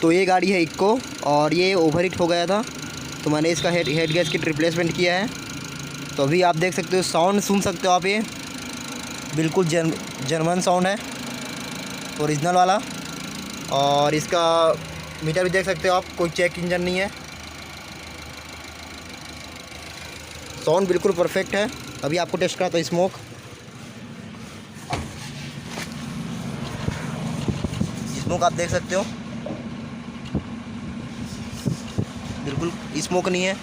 तो ये गाड़ी है इक्को और ये ओवर हीट हो गया था, तो मैंने इसका हेड गैस्केट रिप्लेसमेंट किया है। तो अभी आप देख सकते हो, साउंड सुन सकते हो आप, ये बिल्कुल जर्मन साउंड है, ओरिजिनल वाला। और इसका मीटर भी देख सकते हो आप, कोई चेक इंजन नहीं है, साउंड बिल्कुल परफेक्ट है। अभी आपको टेस्ट कराता हूँ स्मोक। स्मोक आप देख सकते हो, बिल्कुल स्मोक नहीं है।